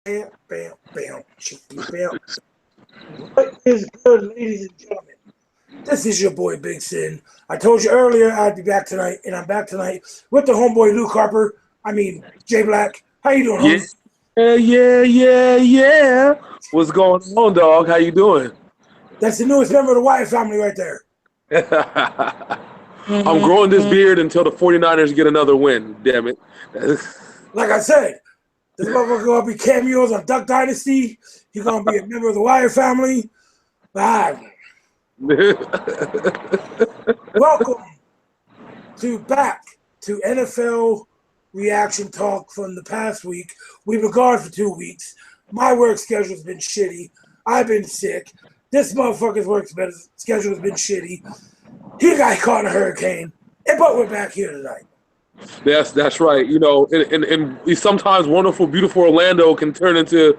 Bam, bam, bam, chicky, bam. What is good, ladies and gentlemen? This is your boy Big Sin. I told you earlier I'd be back tonight, and I'm back tonight with the homeboy Luke Harper. I mean J-Blaq. How you doing, Yeah, homie? yeah. What's going on, dog? How you doing? That's the newest member of the Wyatt family right there. I'm growing this beard until the 49ers get another win, damn it. Like I said, this motherfucker gonna be cameos on Duck Dynasty. He's gonna be a member of the Wyatt family. Ah, welcome back to NFL reaction talk from the past week. We've been gone for 2 weeks. My work schedule's been shitty. I've been sick. This motherfucker's work schedule's been shitty. He got caught in a hurricane. But we're back here tonight. That's right. You know, and sometimes wonderful, beautiful Orlando can turn into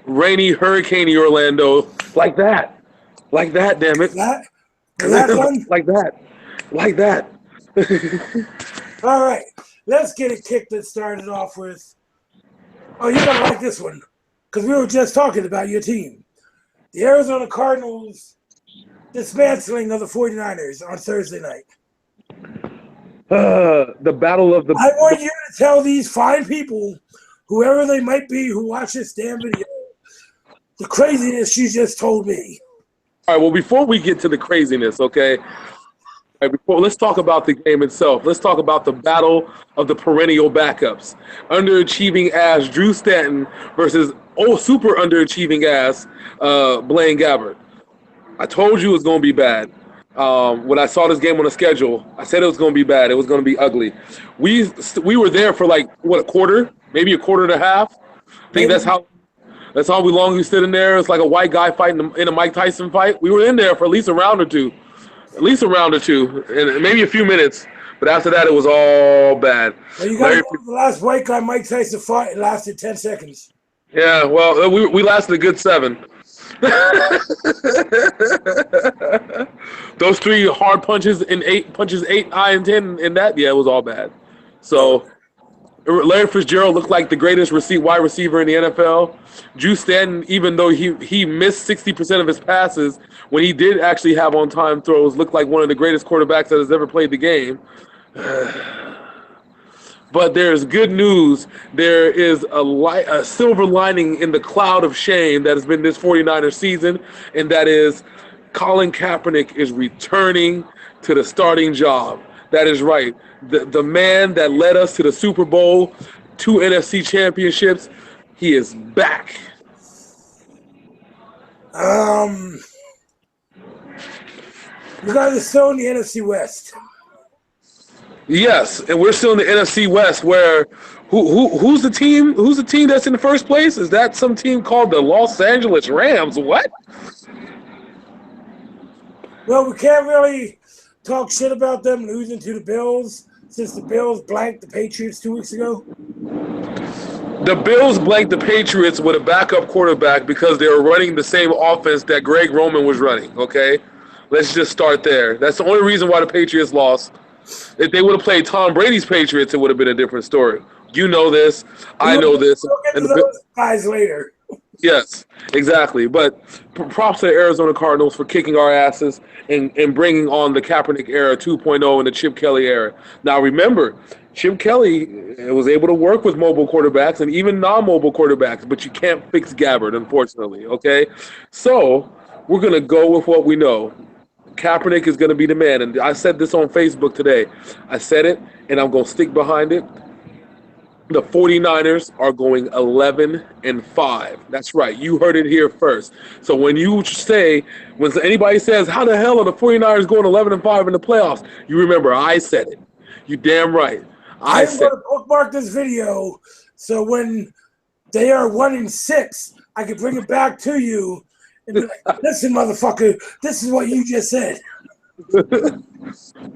rainy, hurricaney Orlando like that. Like that, damn it. That? Was that done? Like that. Like that. All right. Let's get it kicked and started off with. Oh, you're going to like this one. Because we were just talking about your team. The Arizona Cardinals dismantling of the 49ers on Thursday night. The battle of the. I want you to tell these fine people, whoever they might be, who watch this damn video, the craziness you just told me. All right. Well, before we get to the craziness, okay. All right, let's talk about the game itself. Let's talk about the battle of the perennial backups. Underachieving ass Drew Stanton versus super underachieving ass Blaine Gabbert. I told you it was going to be bad. When I saw this game on the schedule, I said it was going to be bad. It was going to be ugly. We were there for like what, a quarter, maybe a quarter and a half. I think that's how long we stood in there. It's like a white guy fighting in a Mike Tyson fight. We were in there for at least a round or two, and maybe a few minutes. But after that, it was all bad. Well, you got to go the last white guy Mike Tyson fought. It lasted 10 seconds. Yeah, well, we lasted a good 7. Those 3 hard punches in 8, 9, and 10, and that, yeah, it was all bad. So Larry Fitzgerald looked like the greatest wide receiver in the NFL. Drew Stanton, even though he missed 60% of his passes, when he did actually have on-time throws, looked like one of the greatest quarterbacks that has ever played the game. But there's good news. There is a silver lining in the cloud of shame that has been this 49ers season, and that is Colin Kaepernick is returning to the starting job. That is right. The man that led us to the Super Bowl, 2 NFC championships, he is back. You guys are still in the NFC West. Yes, and we're still in the NFC West. Where who's the team? Who's the team that's in the first place? Is that some team called the Los Angeles Rams? What? Well, we can't really talk shit about them losing to the Bills since the Bills blanked the Patriots 2 weeks ago. The Bills blanked the Patriots with a backup quarterback because they were running the same offense that Greg Roman was running, okay? Let's just start there. That's the only reason why the Patriots lost. If they would have played Tom Brady's Patriots, it would have been a different story. You know this. I know this. We'll get to those guys later. Yes, exactly. But props to the Arizona Cardinals for kicking our asses and bringing on the Kaepernick era 2.0 and the Chip Kelly era. Now, remember, Chip Kelly was able to work with mobile quarterbacks and even non-mobile quarterbacks, but you can't fix Gabbert, unfortunately, okay? So we're going to go with what we know. Kaepernick is going to be the man. And I said this on Facebook today. I said it, and I'm going to stick behind it. The 49ers are going 11-5. That's right. You heard it here first. So when anybody says, how the hell are the 49ers going 11-5 in the playoffs? You remember, I said it. You damn right. I'm going to bookmark this video so when they are 1-6, I can bring it back to you and be like, listen, motherfucker, this is what you just said.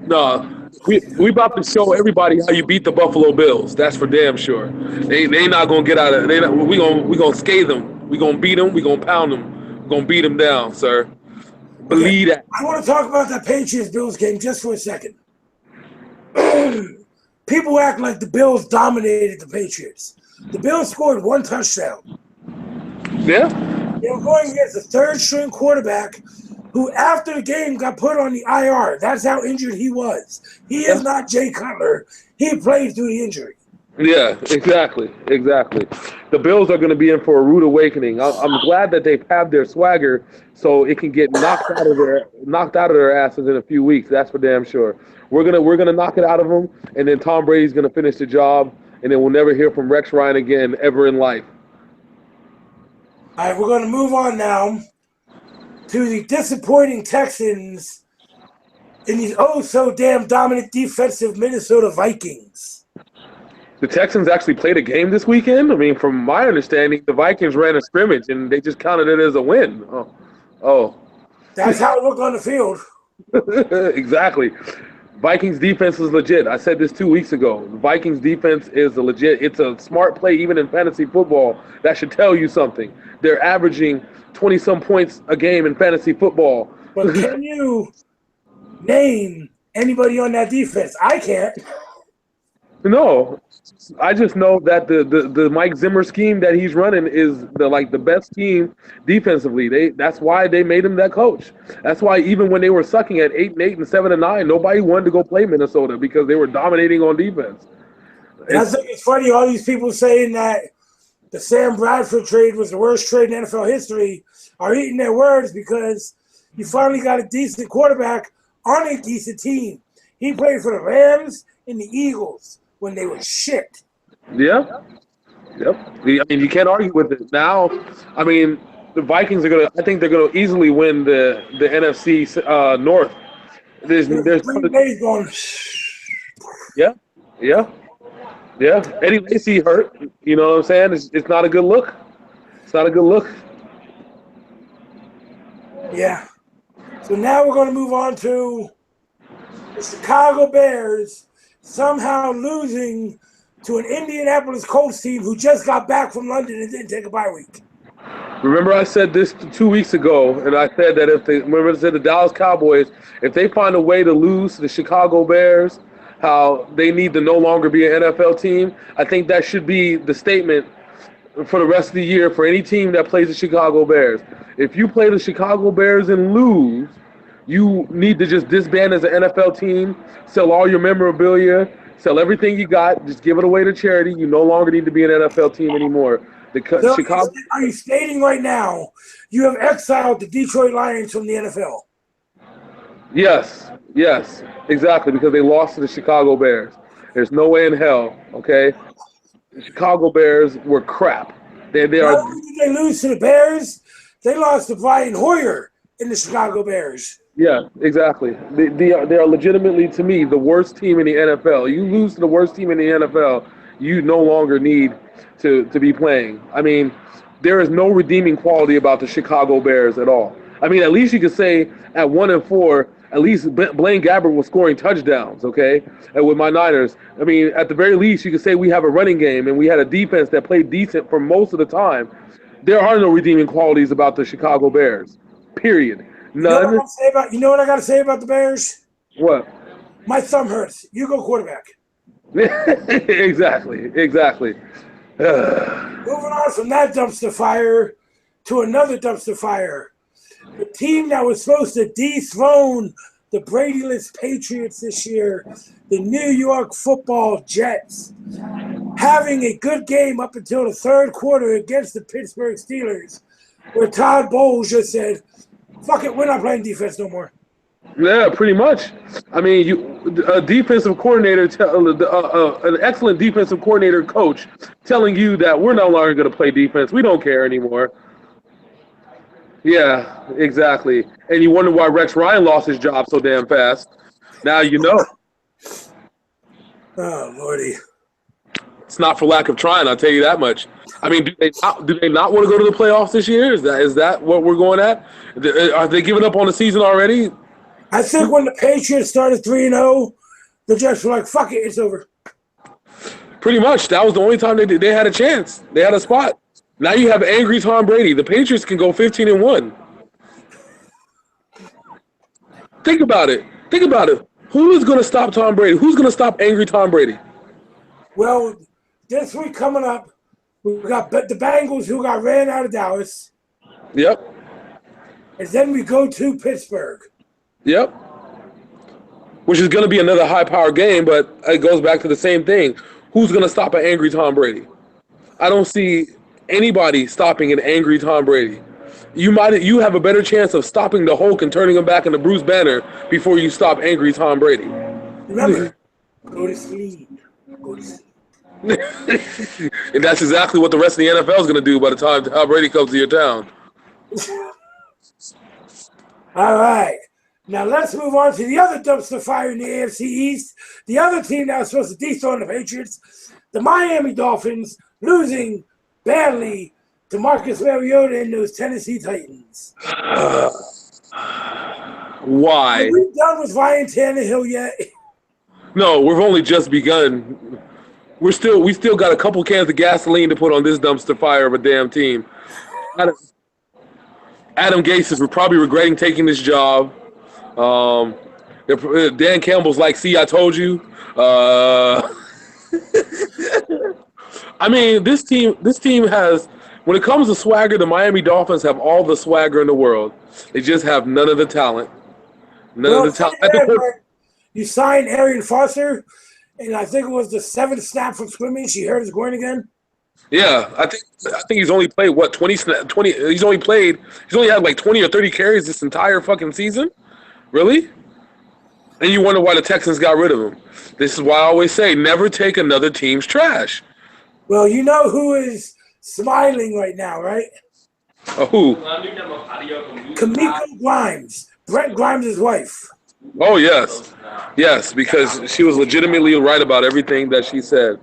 No, we about to show everybody how you beat the Buffalo Bills. That's for damn sure. They not gonna get out of it. We gonna scathe them. We gonna beat them. We gonna pound them. We gonna beat them down, sir. Believe that. I want to talk about that Patriots-Bills game just for a second. People act like the Bills dominated the Patriots. The Bills scored 1 touchdown. Yeah. They were going against a third-string quarterback who, after the game, got put on the IR. That's how injured he was. He is not Jay Cutler. He played through the injury. Yeah, exactly. The Bills are going to be in for a rude awakening. I'm glad that they've had their swagger, so it can get knocked out of their asses in a few weeks. That's for damn sure. We're gonna knock it out of them, and then Tom Brady's going to finish the job, and then we'll never hear from Rex Ryan again ever in life. All right, we're going to move on now to the disappointing Texans and these oh-so-damn dominant defensive Minnesota Vikings. The Texans actually played a game this weekend. I mean, from my understanding, the Vikings ran a scrimmage, and they just counted it as a win. Oh. That's how it looked on the field. Exactly. Vikings defense is legit. I said this 2 weeks ago. The Vikings defense is a legit. It's a smart play even in fantasy football. That should tell you something. They're averaging 20-some points a game in fantasy football. But can you name anybody on that defense? I can't. No, I just know that the Mike Zimmer scheme that he's running is the best team defensively. That's why they made him that coach. That's why even when they were sucking at 8-8 and 7-9, nobody wanted to go play Minnesota because they were dominating on defense. And I think it's funny, all these people saying that the Sam Bradford trade was the worst trade in NFL history are eating their words because you finally got a decent quarterback on a decent team. He played for the Rams and the Eagles when they were shit. Yeah. Yep. I mean, you can't argue with it. Now, I mean, the Vikings I think they're gonna easily win the NFC North. There's Green Bay's going. Yeah. Eddie Lacy hurt. You know what I'm saying? It's not a good look. It's not a good look. Yeah. So now we're going to move on to the Chicago Bears somehow losing to an Indianapolis Colts team who just got back from London and didn't take a bye week. Remember I said this 2 weeks ago, and I said that remember I said the Dallas Cowboys, if they find a way to lose to the Chicago Bears, how they need to no longer be an NFL team, I think that should be the statement for the rest of the year for any team that plays the Chicago Bears. If you play the Chicago Bears and lose, you need to just disband as an NFL team, sell all your memorabilia, sell everything you got, just give it away to charity. You no longer need to be an NFL team anymore. So are you stating right now you have exiled the Detroit Lions from the NFL? Yes, exactly, because they lost to the Chicago Bears. There's no way in hell, okay? The Chicago Bears were crap. Not only did they lose to the Bears, they lost to Brian Hoyer in the Chicago Bears. Yeah, exactly. They are legitimately, to me, the worst team in the NFL. You lose to the worst team in the NFL, you no longer need to be playing. I mean, there is no redeeming quality about the Chicago Bears at all. I mean, at least you could say at 1-4, at least Blaine Gabbert was scoring touchdowns, okay? And with my Niners, I mean, at the very least, you could say we have a running game and we had a defense that played decent for most of the time. There are no redeeming qualities about the Chicago Bears, period. None. You know what I got to say about the Bears? What? My thumb hurts. You go quarterback. Exactly. Moving on from that dumpster fire to another dumpster fire. The team that was supposed to dethrone the Brady-less Patriots this year, the New York Football Jets, having a good game up until the third quarter against the Pittsburgh Steelers, where Todd Bowles just said, fuck it, we're not playing defense no more. Yeah, pretty much. I mean, a defensive coordinator, an excellent defensive coordinator coach telling you that we're no longer going to play defense. We don't care anymore. Yeah, exactly. And you wonder why Rex Ryan lost his job so damn fast. Now you know. Oh, Lordy. It's not for lack of trying, I'll tell you that much. I mean, do they not want to go to the playoffs this year? Is that what we're going at? Are they giving up on the season already? I think when the Patriots started 3-0, the Jets were like, fuck it, it's over. Pretty much. That was the only time they had a chance. They had a spot. Now you have angry Tom Brady. The Patriots can go 15-1. Think about it. Who is going to stop Tom Brady? Who's going to stop angry Tom Brady? Well, this week coming up, We got the Bengals who got ran out of Dallas. Yep. And then we go to Pittsburgh. Yep. Which is going to be another high-powered game, but it goes back to the same thing. Who's going to stop an angry Tom Brady? I don't see anybody stopping an angry Tom Brady. You have a better chance of stopping the Hulk and turning him back into Bruce Banner before you stop angry Tom Brady. Remember, go to sleep. Go to sleep. And that's exactly what the rest of the NFL is going to do by the time Tom Brady comes to your town. All right. Now let's move on to the other dumpster fire in the AFC East. The other team that was supposed to dethrone the Patriots, the Miami Dolphins, losing badly to Marcus Mariota and those Tennessee Titans. Why? Are we done with Ryan Tannehill yet? No, we've only just begun. We still got a couple cans of gasoline to put on this dumpster fire of a damn team. Adam Gase is probably regretting taking this job. Dan Campbell's like, see, I told you. I mean, this team has, when it comes to swagger, the Miami Dolphins have all the swagger in the world. They just have none of the talent. None of the talent. You signed Arian Foster, and I think it was the 7th snap from scrimmage. He hurt his groin again. Yeah, I think he's only played 20. He's only had like 20 or 30 carries this entire fucking season. Really? And you wonder why the Texans got rid of him. This is why I always say never take another team's trash. Well, you know who is smiling right now, right? Who? Kamiko Grimes, Brett Grimes' wife. Oh, yes. Yes, because she was legitimately right about everything that she said.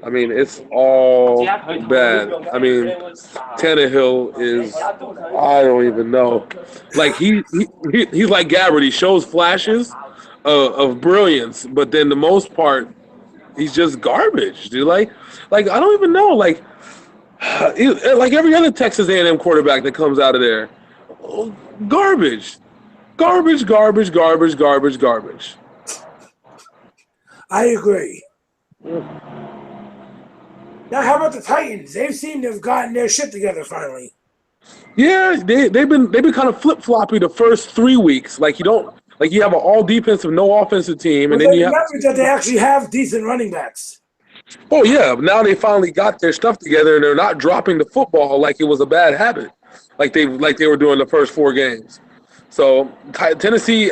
I mean, it's all bad. I mean, Tannehill is, I don't even know. Like, he's like Gabbard. He shows flashes of brilliance, but then the most part, he's just garbage, dude. Like I don't even know. Like every other Texas A&M quarterback that comes out of there, garbage. Garbage, garbage, garbage, garbage, garbage. I agree. Now, how about the Titans? They seem to have gotten their shit together finally. Yeah, they've been kind of flip-floppy the first 3 weeks. Like you have an all defensive, no offensive team, and then you have that they actually have decent running backs. Oh yeah, now they finally got their stuff together, and they're not dropping the football like it was a bad habit, like they were doing the first 4 games. So Tennessee,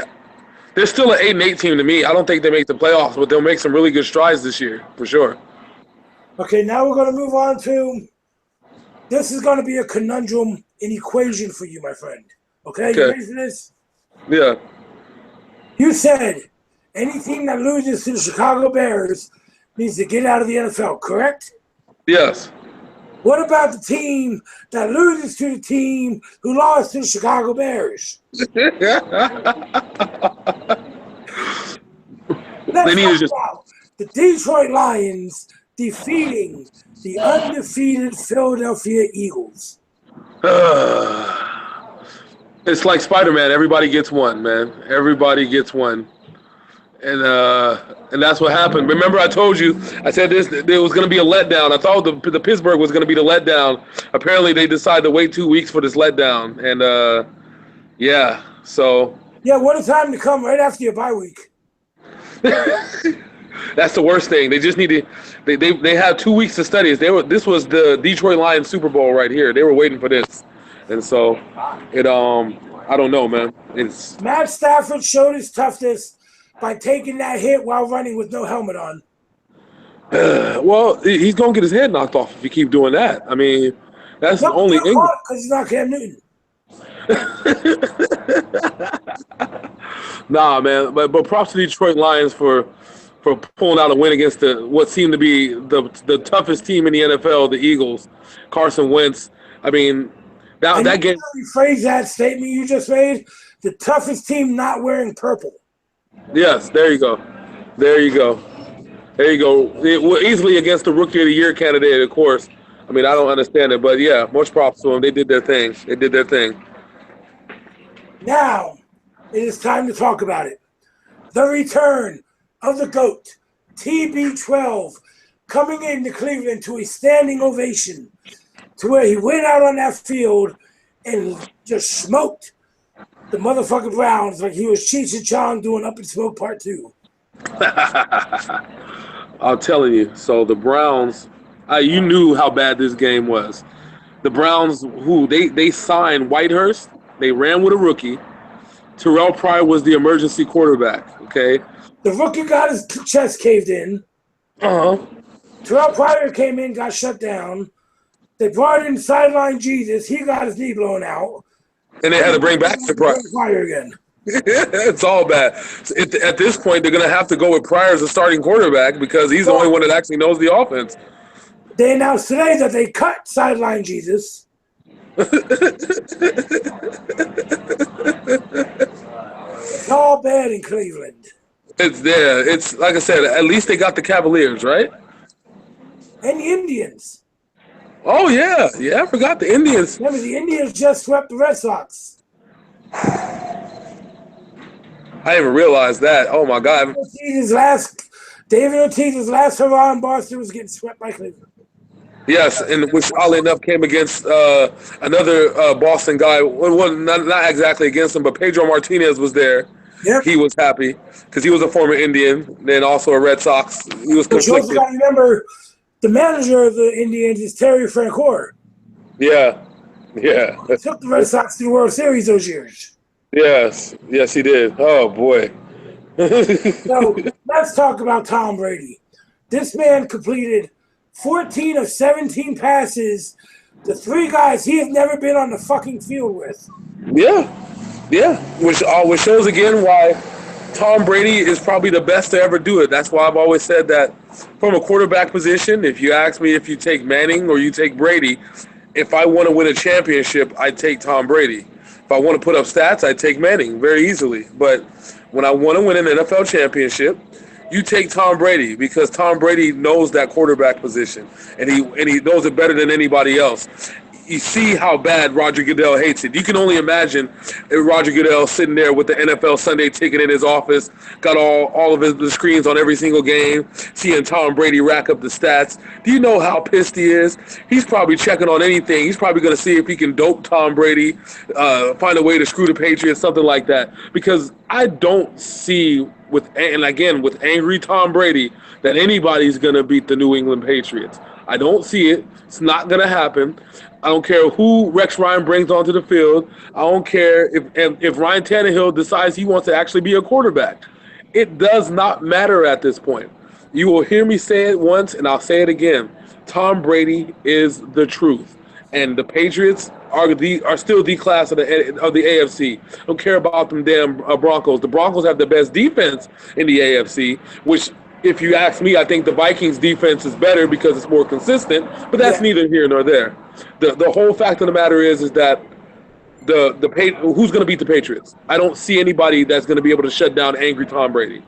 they're still an 8-8 team to me. I don't think they make the playoffs, but they'll make some really good strides this year for sure. Okay, now we're going to move on to. This is going to be a conundrum, an equation for you, my friend. Okay, you ready for this? Yeah. You said any team that loses to the Chicago Bears needs to get out of the NFL, correct? Yes. What about the team that loses to the team who lost to the Chicago Bears? Let's talk about the Detroit Lions defeating the undefeated Philadelphia Eagles. It's like Spider-Man. Everybody gets one, man. Everybody gets one. And that's what happened. Remember, I told you, I said there was going to be a letdown. I thought the Pittsburgh was going to be the letdown. Apparently, they decided to wait 2 weeks for this letdown. And, yeah, so. Yeah, what a time to come right after your bye week. That's the worst thing. They just need to – they had 2 weeks to study. This was the Detroit Lions Super Bowl right here. They were waiting for this. And so, I don't know, man. Matt Stafford showed his toughness by taking that hit while running with no helmet on. Well, he's going to get his head knocked off if you keep doing that. I mean, that's the only thing. Because he's not Cam Newton. Nah, man. But props to the Detroit Lions for pulling out a win against what seemed to be the toughest team in the NFL, the Eagles. Carson Wentz. I mean, that game. Rephrase that statement you just made. The toughest team not wearing purple. Yes, there you go. Easily against the Rookie of the Year candidate, of course. I mean, I don't understand it, but yeah, much props to them. They did their thing. Now, it is time to talk about it. The return of the GOAT, TB12, coming into Cleveland to a standing ovation, to where he went out on that field and just smoked the motherfucking Browns like he was Cheech and Chong doing Up in Smoke Part 2. I'm telling you. So the Browns, you knew how bad this game was. The Browns, they signed Whitehurst. They ran with a rookie. Terrell Pryor was the emergency quarterback. Okay. The rookie got his chest caved in. Terrell Pryor came in, got shut down. They brought in sideline Jesus. He got his knee blown out. And they had to bring back the Pryor again. It's all bad. At this point, they're going to have to go with Pryor as a starting quarterback because he's the only one that actually knows the offense. They announced today that they cut sideline Jesus. It's all bad in Cleveland. It's there. It's like I said, at least they got the Cavaliers, right? And the Indians. Oh, yeah. Yeah, I forgot the Indians. Remember, the Indians just swept the Red Sox. I didn't even realize that. Oh, my God. David Ortiz's last hurrah in Boston was getting swept by Cleveland. Yes, and which oddly enough came against another Boston guy. Well, not exactly against him, but Pedro Martinez was there. Yep. He was happy because he was a former Indian, then also a Red Sox. He was conflicted. But you also got to remember, the manager of the Indians is Terry Francor. Yeah. Yeah. He took the Red Sox to the World Series those years. Yes. Yes, he did. Oh, boy. So let's talk about Tom Brady. This man completed 14 of 17 passes to three guys he has never been on the fucking field with. Yeah. Yeah. Which shows again why Tom Brady is probably the best to ever do it. That's why I've always said that from a quarterback position, if you ask me if you take Manning or you take Brady, if I want to win a championship, I'd take Tom Brady. If I want to put up stats, I'd take Manning very easily. But when I want to win an NFL championship, you take Tom Brady because Tom Brady knows that quarterback position and he knows it better than anybody else. You see how bad Roger Goodell hates it. You can only imagine Roger Goodell sitting there with the NFL Sunday ticket in his office, got all of the screens on every single game, seeing Tom Brady rack up the stats. Do you know how pissed he is? He's probably checking on anything. He's probably going to see if he can dope Tom Brady, find a way to screw the Patriots, something like that. Because I don't see, with angry Tom Brady, that anybody's going to beat the New England Patriots. I don't see it. It's not going to happen. I don't care who Rex Ryan brings onto the field. I don't care if Ryan Tannehill decides he wants to actually be a quarterback. It does not matter at this point. You will hear me say it once, and I'll say it again. Tom Brady is the truth, and the Patriots are still the class of the AFC. I don't care about them damn Broncos. The Broncos have the best defense in the AFC, which, if you ask me, I think the Vikings' defense is better because it's more consistent, but that's neither here nor there. The whole fact of the matter is that who's going to beat the Patriots? I don't see anybody that's going to be able to shut down angry Tom Brady.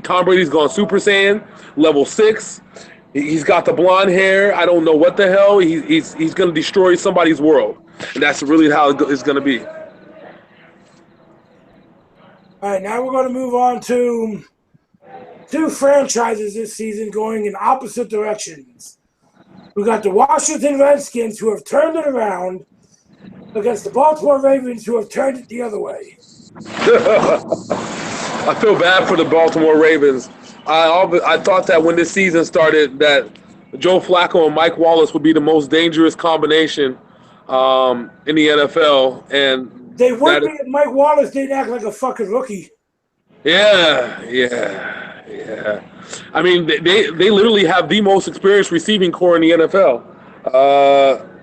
Tom Brady's gone Super Saiyan, level 6. He's got the blonde hair. I don't know what the hell. He's going to destroy somebody's world, and that's really how it's going to be. All right, now we're going to move on to two franchises this season going in opposite directions. We got the Washington Redskins, who have turned it around, against the Baltimore Ravens, who have turned it the other way. I feel bad for the Baltimore Ravens. I thought that when this season started that Joe Flacco and Mike Wallace would be the most dangerous combination in the NFL. And they would be if Mike Wallace didn't act like a fucking rookie. Yeah. I mean, they literally have the most experienced receiving core in the NFL,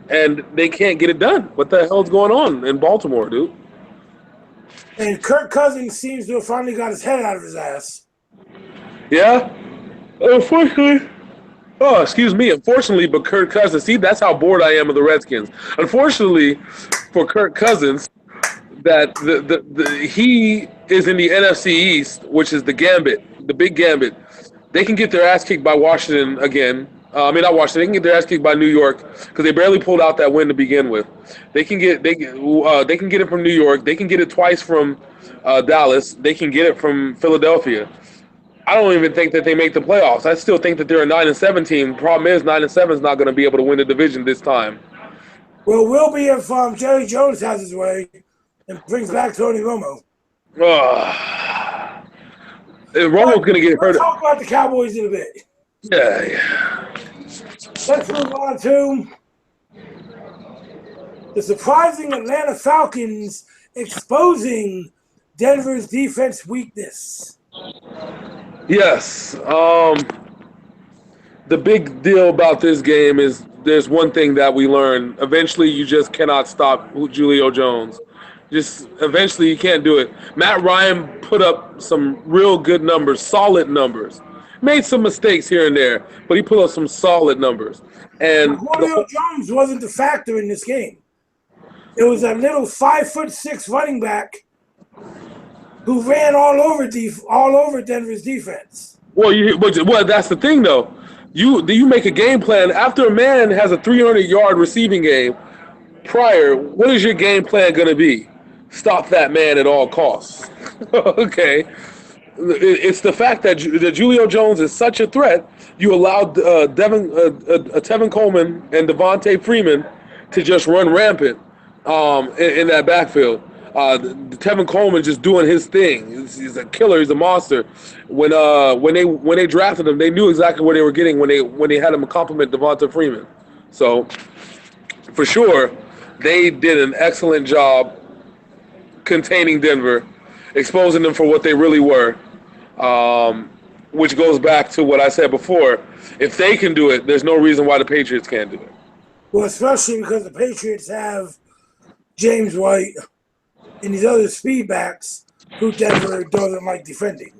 and they can't get it done. What the hell's going on in Baltimore, dude? And Kirk Cousins seems to have finally got his head out of his ass. Yeah. Unfortunately, but Kirk Cousins, see, that's how bored I am of the Redskins. Unfortunately for Kirk Cousins, that he is in the NFC East, which is the gambit, the big gambit. They can get their ass kicked by Washington again. Not Washington. They can get their ass kicked by New York because they barely pulled out that win to begin with. They can get it from New York. They can get it twice from Dallas. They can get it from Philadelphia. I don't even think that they make the playoffs. I still think that they're a 9-7 team. Problem is, 9-7 is not going to be able to win the division this time. Well, we'll be if Jerry Jones has his way and brings back Tony Romo. Romo's going to get hurt. We'll talk about the Cowboys in a bit. Yeah. Let's move on to the surprising Atlanta Falcons exposing Denver's defense weakness. Yes. The big deal about this game is there's one thing that we learned. Eventually, you just cannot stop Julio Jones. Just eventually, you can't do it. Matt Ryan put up some real good numbers, solid numbers. Made some mistakes here and there, but he put up some solid numbers. And Julio Jones wasn't the factor in this game. It was a little 5'6" running back who ran all over Denver's defense. Well, that's the thing though. You make a game plan after a man has a 300-yard receiving game prior. What is your game plan going to be? Stop that man at all costs. Okay, it's the fact that Julio Jones is such a threat. You allowed Tevin Coleman and Devontae Freeman to just run rampant in that backfield. Tevin Coleman just doing his thing. He's a killer. He's a monster. When they drafted him, they knew exactly what they were getting when they had him compliment Devonta Freeman. So, for sure, they did an excellent job containing Denver, exposing them for what they really were. Which goes back to what I said before. If they can do it, there's no reason why the Patriots can't do it. Well, especially because the Patriots have James White and these other speedbacks who Denver doesn't like defending.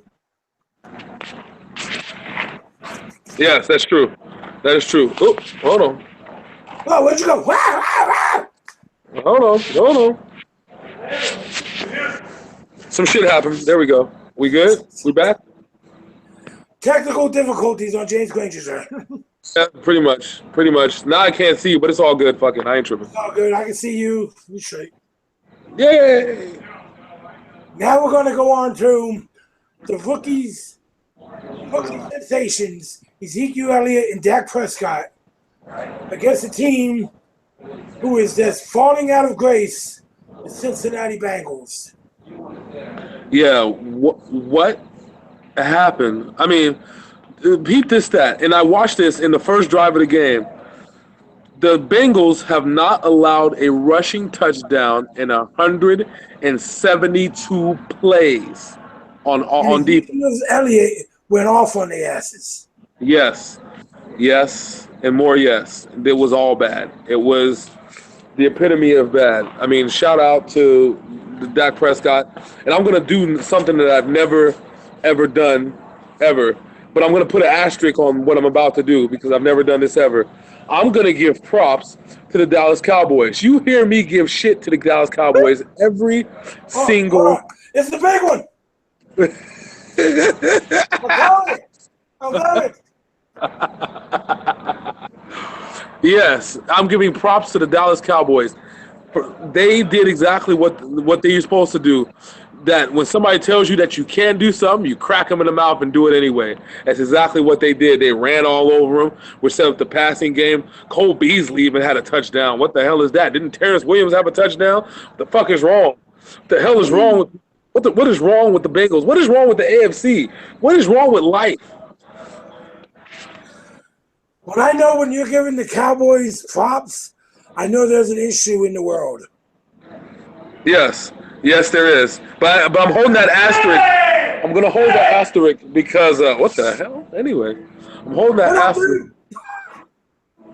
Yes, that's true. That is true. Oh, hold on. Oh, where'd you go? Wow, wow, wow. Hold on. Some shit happened. There we go. We good? We back? Technical difficulties on James Granger's end. Yeah, pretty much. Now I can't see you, but it's all good. Fucking, I ain't tripping. It's all good. I can see you. You straight. Yay! Now we're going to go on to the rookie sensations, Ezekiel Elliott and Dak Prescott, against a team who is just falling out of grace, the Cincinnati Bengals. Yeah, what happened? I mean, peep this stat, and I watched this in the first drive of the game. The Bengals have not allowed a rushing touchdown in 172 plays on defense. Elliott went off on their asses. Yes, and more yes. It was all bad. It was the epitome of bad. I mean, shout out to Dak Prescott. And I'm going to do something that I've never, ever done, ever. But I'm going to put an asterisk on what I'm about to do because I've never done this ever. I'm going to give props to the Dallas Cowboys. You hear me give shit to the Dallas Cowboys every single... It's the big one. I'm going. Yes, I'm giving props to the Dallas Cowboys. They did exactly what they're supposed to do. That when somebody tells you that you can't do something, you crack them in the mouth and do it anyway. That's exactly what they did. They ran all over them. We set up the passing game. Cole Beasley even had a touchdown. What the hell is that? Didn't Terrence Williams have a touchdown? What the fuck is wrong? What the hell is wrong with what is wrong with the Bengals? What is wrong with the AFC? What is wrong with life? Well, I know when you're giving the Cowboys props, I know there's an issue in the world. Yes, there is. But I'm holding that asterisk. I'm going to hold that asterisk because, what the hell? Anyway, I'm holding that asterisk.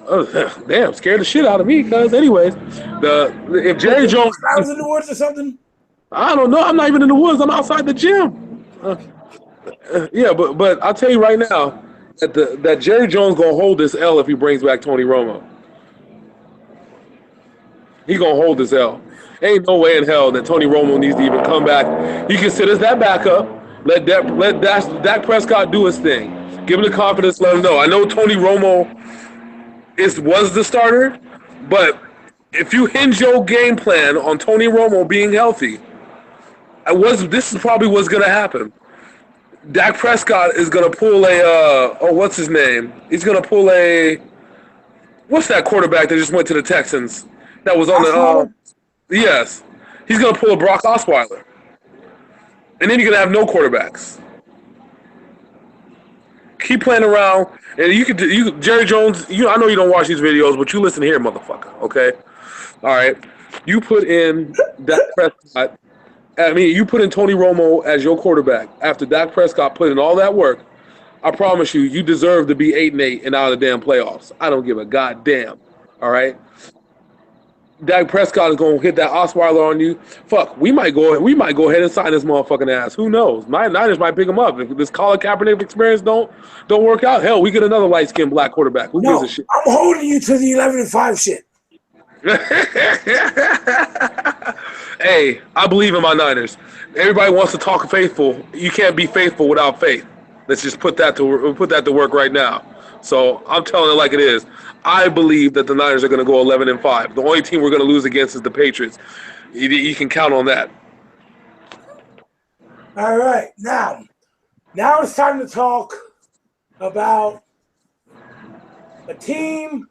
Oh, damn, scared the shit out of me because, anyways, if Jerry Jones... I was in the woods or something? I don't know. I'm not even in the woods. I'm outside the gym. Yeah, but I'll tell you right now that Jerry Jones going to hold this L if he brings back Tony Romo. He going to hold this L. Ain't no way in hell that Tony Romo needs to even come back. He considers that backup. Let Dak Prescott do his thing. Give him the confidence. Let him know. I know Tony Romo was the starter, but if you hinge your game plan on Tony Romo being healthy, this is probably what's going to happen. Dak Prescott is gonna pull a what's his name? He's gonna pull a what's that quarterback that just went to the Texans? That was on the Osweiler? yes. He's gonna pull a Brock Osweiler. And then you're gonna have no quarterbacks. Keep playing around, and Jerry Jones. I know you don't watch these videos, but you listen here, motherfucker. Okay, all right. You put in Dak Prescott. I mean, you put in Tony Romo as your quarterback after Dak Prescott put in all that work. I promise you, you deserve to be 8-8 and out of the damn playoffs. I don't give a goddamn. All right. Dak Prescott is gonna hit that Osweiler on you. Fuck, we might go ahead and sign this motherfucking ass. Who knows? My Niners might pick him up if this Colin Kaepernick experience don't work out. Hell, we get another light skinned black quarterback. Who gives a shit? I'm holding you to the 11-5 shit. Hey, I believe in my Niners. Everybody wants to talk faithful. You can't be faithful without faith. Let's just put that to work right now. So I'm telling it like it is. I believe that the Niners are going to go 11-5. The only team we're going to lose against is the Patriots. You can count on that. All right, now it's time to talk about a team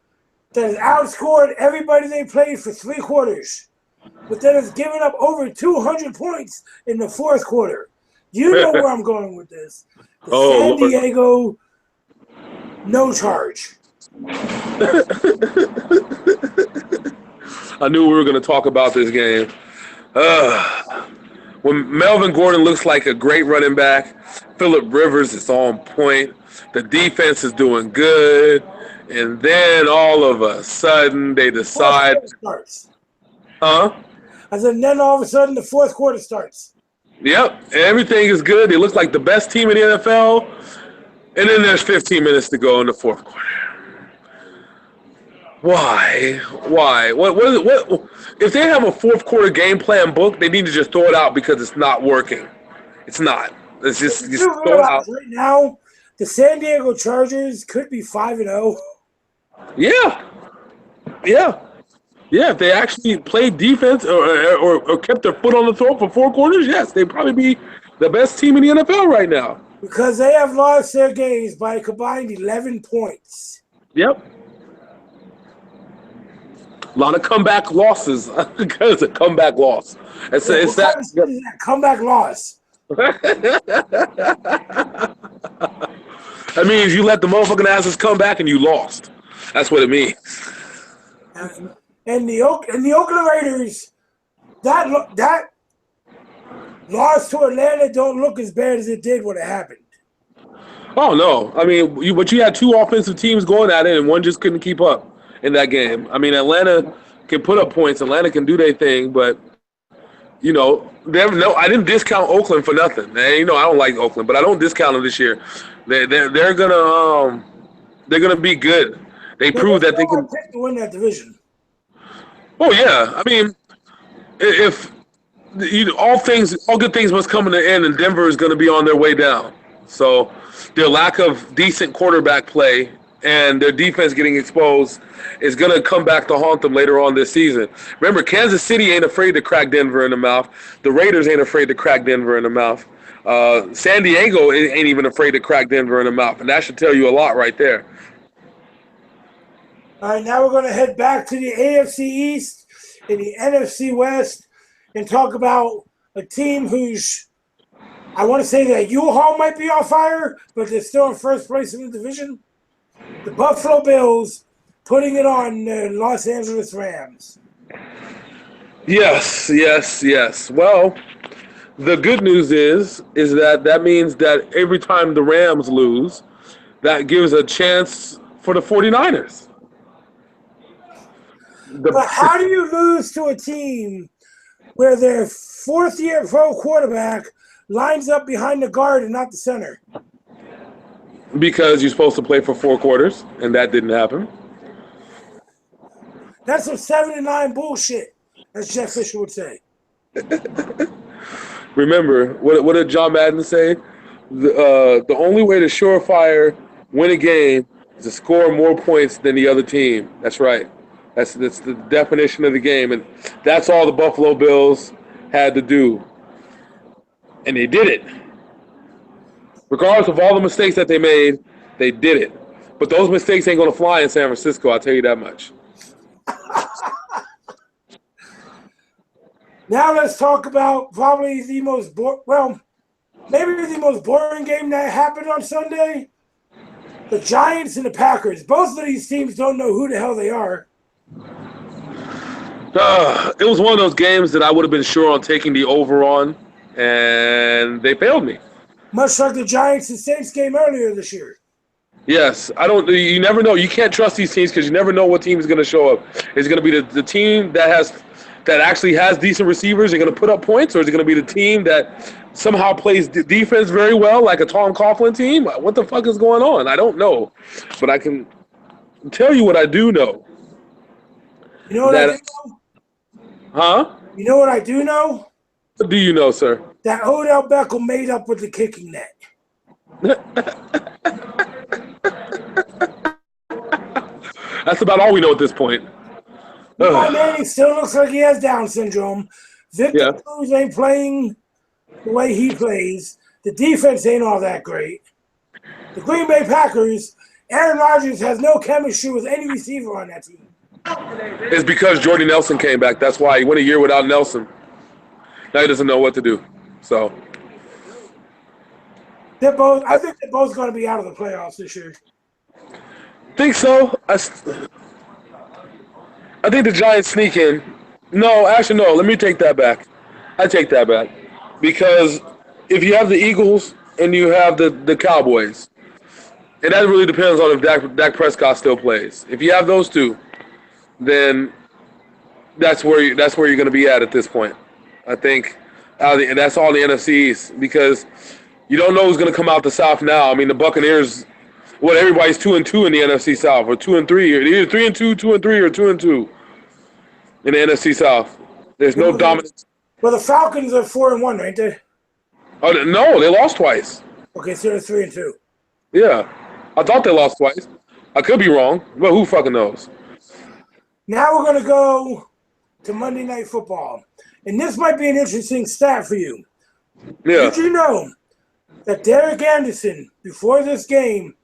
that has outscored everybody they played for 3 quarters, but then has given up over 200 points in the 4th quarter. You know where I'm going with this. San Diego no charge. I knew we were going to talk about this game. When Melvin Gordon looks like a great running back, Phillip Rivers is on point, the defense is doing good, and then all of a sudden they decide. 4th quarter starts. Huh? And then all of a sudden the 4th quarter starts. Yep, everything is good. They look like the best team in the NFL, and then there's 15 minutes to go in the 4th quarter. Why? What? If they have a 4th quarter game plan book, they need to just throw it out because it's not working. It's not. It's just throw it out. Right now, the San Diego Chargers could be 5-0. Yeah. If they actually played defense or kept their foot on the throat for 4 quarters, yes, they'd probably be the best team in the NFL right now. Because they have lost their games by a combined 11 points. Yep. A lot of comeback losses because a comeback loss. It's that comeback loss. That means you let the motherfucking asses come back and you lost. That's what it means. And the Oakland Raiders, that loss to Atlanta don't look as bad as it did when it happened. Oh no! I mean, but you had 2 offensive teams going at it, and one just couldn't keep up in that game. I mean, Atlanta can put up points. Atlanta can do their thing, but I didn't discount Oakland for nothing. And, I don't like Oakland, but I don't discount them this year. They're gonna be good. They proved that they can win that division. Oh yeah, I mean, if all good things must come in the end, and Denver is going to be on their way down. So their lack of decent quarterback play and their defense getting exposed is going to come back to haunt them later on this season. Remember, Kansas City ain't afraid to crack Denver in the mouth. The Raiders ain't afraid to crack Denver in the mouth. San Diego ain't even afraid to crack Denver in the mouth, and that should tell you a lot right there. All right, now we're going to head back to the AFC East and the NFC West and talk about a team who's, I want to say that U-Haul might be on fire, but they're still in first place in the division. The Buffalo Bills putting it on the Los Angeles Rams. Yes. Well, the good news is that means that every time the Rams lose, that gives a chance for the 49ers. But how do you lose to a team where their 4th-year pro quarterback lines up behind the guard and not the center? Because you're supposed to play for 4 quarters, and that didn't happen. That's some 7-9 bullshit, as Jeff Fisher would say. Remember, what did John Madden say? The only way to surefire win a game is to score more points than the other team. That's right. That's the definition of the game, and that's all the Buffalo Bills had to do, and they did it. Regardless of all the mistakes that they made, they did it. But those mistakes ain't going to fly in San Francisco, I'll tell you that much. Now let's talk about probably the most maybe the most boring game that happened on Sunday. The Giants and the Packers. Both of these teams don't know who the hell they are. It was one of those games that I would have been sure on taking the over on, and they failed me. Much like the Giants and Saints game earlier this year. Yes, I don't. You never know. You can't trust these teams because you never know what team is going to show up. Is it going to be the team that actually has decent receivers? Are going to put up points, or is it going to be the team that somehow plays defense very well, like a Tom Coughlin team? What the fuck is going on? I don't know, but I can tell you what I do know. You know what I do know? Huh? You know what I do know? What do you know, sir? That Odell Beckham made up with the kicking net. That's about all we know at this point. My Manning still looks like he has Down syndrome. Victor Cruz ain't playing the way he plays. The defense ain't all that great. The Green Bay Packers, Aaron Rodgers has no chemistry with any receiver on that team. It's because Jordy Nelson came back. That's why he went a year without Nelson. Now he doesn't know what to do. So I think they're both going to be out of the playoffs this year. Think so. I think the Giants sneak in. No, actually, no. Let me take that back. I take that back. Because if you have the Eagles and you have the Cowboys, and that really depends on if Dak Prescott still plays. If you have those two, then that's where you're going to be at this point. I think and that's all the NFC East because you don't know who's going to come out the South now. I mean, the Buccaneers, everybody's 2-2 in the NFC South, or 2-3, or either 3-2, 2-3, or 2-2 in the NFC South. There's no dominance. Well, the Falcons are 4-1, ain't they? Oh no, they lost twice. Okay, so they're 3-2. Yeah, I thought they lost twice. I could be wrong, but who fucking knows? Now we're gonna go to Monday Night Football, and this might be an interesting stat for you. Yeah. Did you know that Derek Anderson, before this game,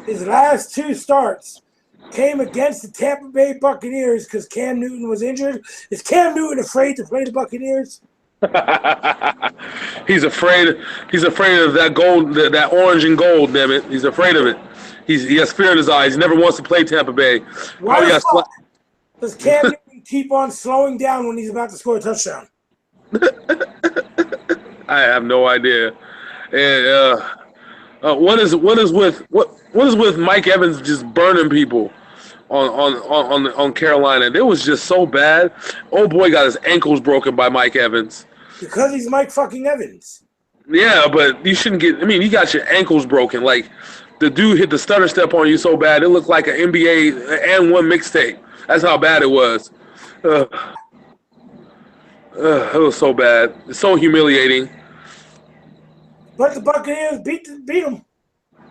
his last two starts came against the Tampa Bay Buccaneers because Cam Newton was injured? Is Cam Newton afraid to play the Buccaneers? He's afraid of that gold, that orange and gold. Damn it, he's afraid of it. He has fear in his eyes. He never wants to play Tampa Bay. Why the fuck does Cam Newton keep on slowing down when he's about to score a touchdown? I have no idea. And what is with Mike Evans just burning people on Carolina? It was just so bad. Old boy got his ankles broken by Mike Evans. Because he's Mike fucking Evans. Yeah, but you shouldn't get. I mean, you got your ankles broken. Like the dude hit the stutter step on you so bad it looked like an NBA and one mixtape. That's how bad it was. It was so bad. It's so humiliating. But the Buccaneers beat them.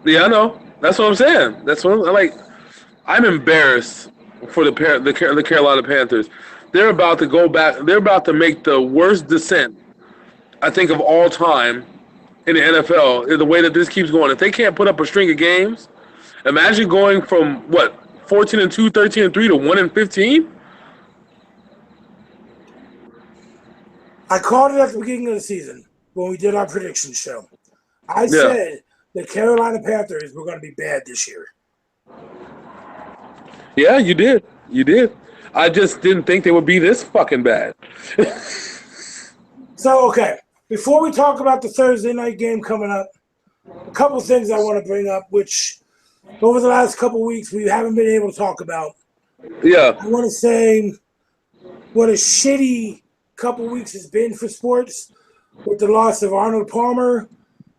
Yeah, I know. That's what I'm saying. That's what I'm like. I'm embarrassed for the Carolina Panthers. They're about to go back. They're about to make the worst descent, I think, of all time in the NFL. In the way that this keeps going, if they can't put up a string of games, imagine going from 14-2, 13-3 to 1-15. I called it at the beginning of the season when we did our prediction show. I said the Carolina Panthers were going to be bad this year. Yeah, you did. You did. I just didn't think they would be this fucking bad. So, okay, before we talk about the Thursday night game coming up, a couple things I want to bring up, which over the last couple weeks we haven't been able to talk about. Yeah. I want to say what a shitty couple weeks has been for sports with the loss of Arnold Palmer.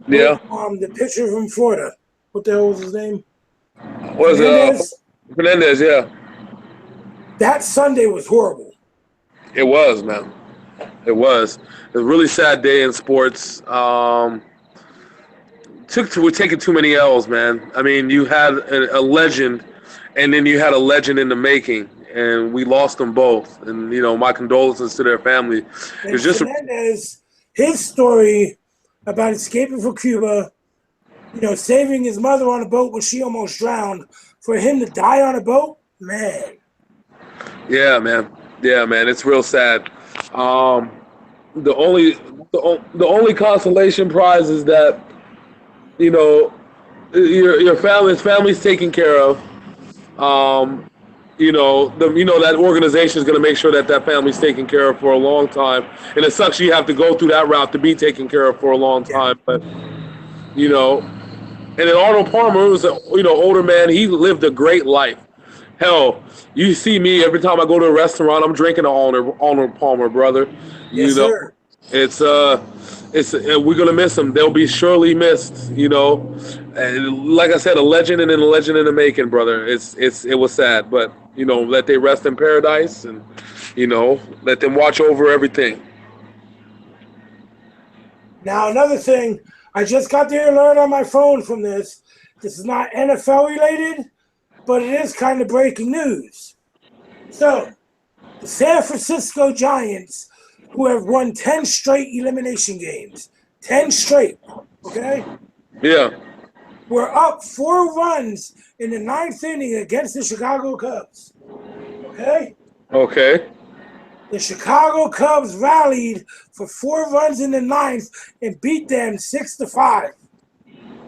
Yeah. The pitcher from Florida. What the hell was his name? Was Fernandez, yeah. That Sunday was horrible. It was, man. It was. It was a really sad day in sports. We're taking too many L's, man. I mean, you had a legend, and then you had a legend in the making, and we lost them both. And, my condolences to their family. It's just Fernandez, his story about escaping from Cuba saving his mother on a boat when she almost drowned, for him to die on a boat, man. Yeah, man. Yeah, man. It's real sad. The only the only consolation prize is that your family's taken care of. Um, that organization is going to make sure that family's taken care of for a long time, and it sucks you have to go through that route to be taken care of for a long Yeah. time. But and then Arnold Palmer was an older man. He lived a great life. Hell, you see me every time I go to a restaurant, I'm drinking an Arnold Palmer, brother. You Yes, know, sir. it's we're gonna miss him. They'll be surely missed. And like I said, a legend and a legend in the making, brother. It was sad, but let they rest in paradise, and let them watch over everything. Now, another thing, I just got the alert on my phone from this. This is not NFL related, but it is kind of breaking news. So, the San Francisco Giants, who have won 10 straight elimination games, 10 straight, okay? Yeah. Were up 4 runs in the 9th inning against the Chicago Cubs, okay? Okay. The Chicago Cubs rallied for 4 runs in the 9th and beat them 6-5.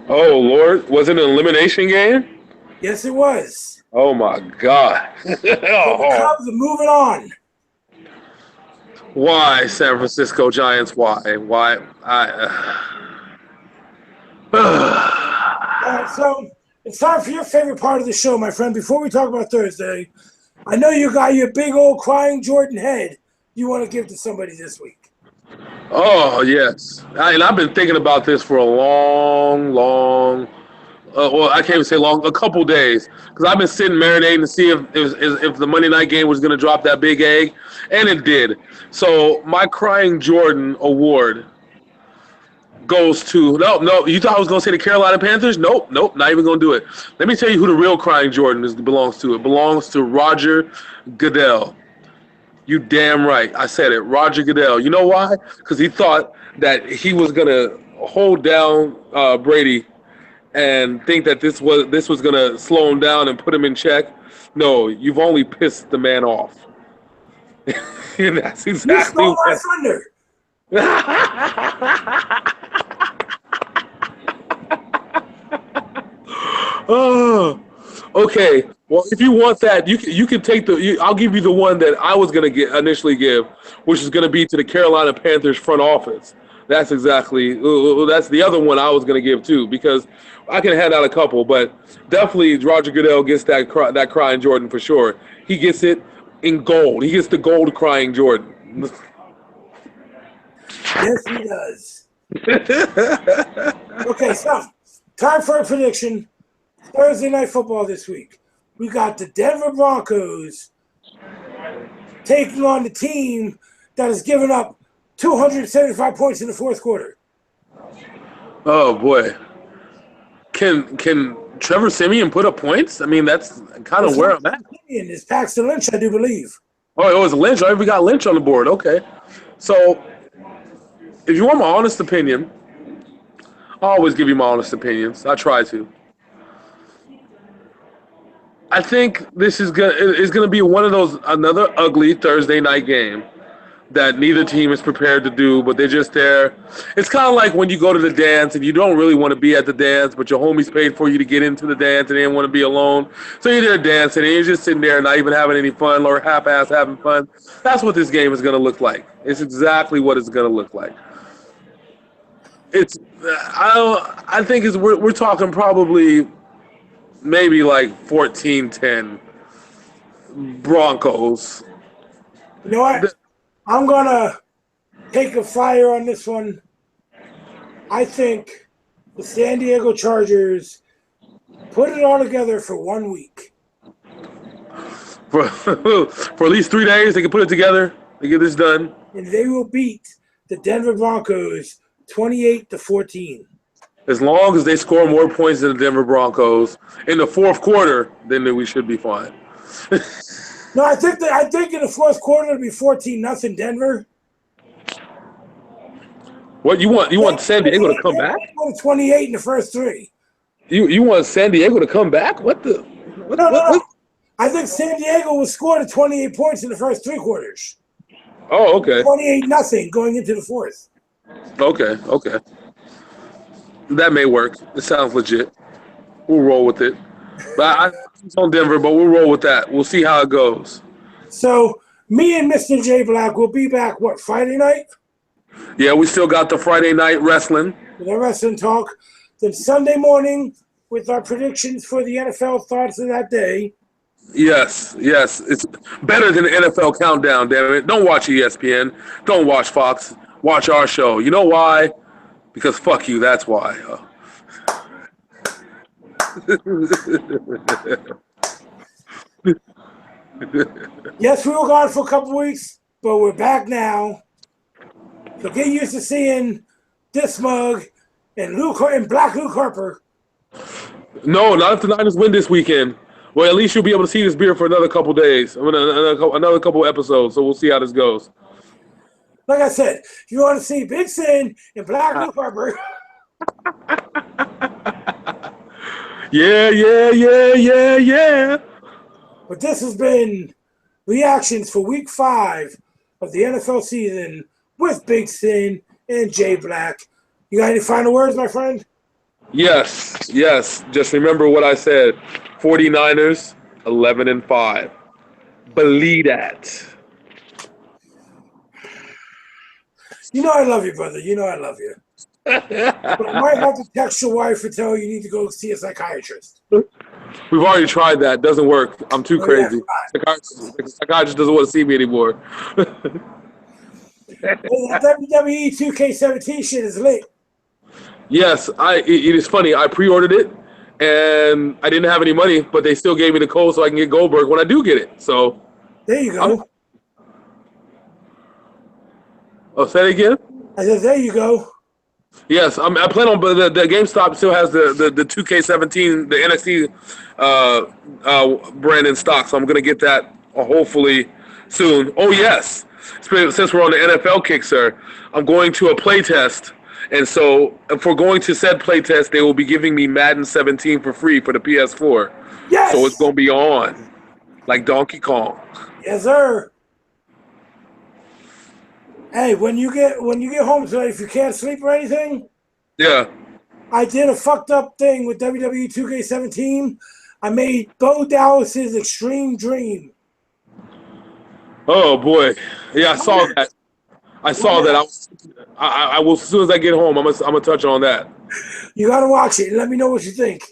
Oh Lord, was it an elimination game? Yes, it was. Oh my God. So the Cubs are moving on. Why San Francisco Giants? Why? Why? All right, so it's time for your favorite part of the show, my friend. Before we talk about Thursday, I know you got your big old crying Jordan head you want to give to somebody this week. Oh yes, and I've been thinking about this for a long. Well, I can't even say long. A couple days, because I've been sitting marinating to see if the Monday night game was going to drop that big egg, and it did. So my crying Jordan award goes to no. You thought I was going to say the Carolina Panthers? Nope, not even going to do it. Let me tell you who the real crying Jordan belongs to. It belongs to Roger Goodell. You damn right. I said it. Roger Goodell. You know why? Because he thought that he was going to hold down Brady and think that this was going to slow him down and put him in check. No, you've only pissed the man off. And that's You exactly stole my what. thunder. Oh, okay. Well, if you want that, you can take I'll give you the one that I was gonna initially give, which is gonna be to the Carolina Panthers front office. That's exactly that's the other one I was gonna give too, because I can hand out a couple, but definitely Roger Goodell gets that crying Jordan for sure. He gets it in gold. He gets the gold crying Jordan. Yes, he does. Okay, so time for a prediction. Thursday night football this week. We got the Denver Broncos taking on the team that has given up 275 points in the fourth quarter. Oh boy, can Trevor Siemian put up points? I mean, that's kind of where I'm at. It's Paxton Lynch, I do believe. Oh, it was Lynch. I even got Lynch on the board. Okay, so if you want my honest opinion, I always give you my honest opinions. I try to. I think this is gonna be one of those another ugly Thursday night game that neither team is prepared to do, but they're just there. It's kind of like when you go to the dance and you don't really want to be at the dance, but your homies paid for you to get into the dance and they didn't want to be alone. So you're there dancing and you're just sitting there not even having any fun or half-ass having fun. That's what this game is going to look like. It's exactly what it's going to look like. I think we're talking probably maybe like 14-10 Broncos. You know what? I'm going to take a flyer on this one. I think the San Diego Chargers put it all together for 1 week. For at least 3 days, they can put it together. They get this done. And they will beat the Denver Broncos 28-14. As long as they score more points than the Denver Broncos in the fourth quarter, then we should be fine. No, I think in the fourth quarter it'll be 14-0 Denver. What you want? You want San Diego to come back? They 28 in the first 3. You want San Diego to come back? What the? No. I think San Diego was scored at 28 points in the first three quarters. Oh, okay. 28-0 going into the fourth. Okay. That may work. It sounds legit. We'll roll with it. But I'm on Denver, but we'll roll with that. We'll see how it goes. So me and Mr. J-Blaq will be back, Friday night? Yeah, we still got the Friday night wrestling. With our wrestling talk. Then Sunday morning with our predictions for the NFL thoughts of that day. Yes. It's better than the NFL Countdown, damn it. Don't watch ESPN. Don't watch Fox. Watch our show. You know why? Because fuck you, that's why. Yes, we were gone for a couple weeks, but we're back now. So get used to seeing this mug and Black Luke Harper. No, not if the Niners win this weekend. Well, at least you'll be able to see this beer for another couple days. Another couple episodes. So we'll see how this goes. Like I said, if you want to see Big Sin and Black Luke Harper. Yeah. But this has been reactions for week 5 of the NFL season with Big Sin and J-Blaq. You got any final words, my friend? Yes. Just remember what I said. 49ers, 11-5. Believe that. You know I love you, brother. You know I love you. But I might have to text your wife and tell her you need to go see a psychiatrist. We've already tried that. Doesn't work. I'm too crazy. Yeah, Psychiatrist doesn't want to see me anymore. The WWE 2K17 shit is lit. Yes, it is funny. I pre-ordered it, and I didn't have any money, but they still gave me the code so I can get Goldberg when I do get it. So there you go. Say it again. I said, there you go. Yes, I plan on, but the GameStop still has the 2K17, the NXT brand in stock, so I'm gonna get that hopefully soon. Oh yes, since we're on the NFL kick, sir, I'm going to a play test, and so for going to said play test, they will be giving me Madden 17 for free for the PS4. Yes. So it's gonna be on like Donkey Kong. Yes, sir. Hey, when you get home tonight, if you can't sleep or anything, yeah, I did a fucked up thing with WWE 2K17. I made Bo Dallas's Extreme Dream. Oh boy, yeah, I saw that. I will as soon as I get home. I'm gonna touch on that. You gotta watch it and let me know what you think.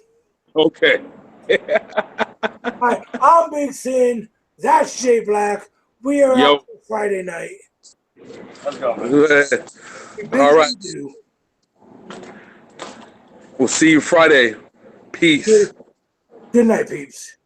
Okay. Hi, I'm Big Sin. That's J-Blaq. We are out Friday night. Let's go. All right. We'll see you Friday. Peace. Good night, peeps.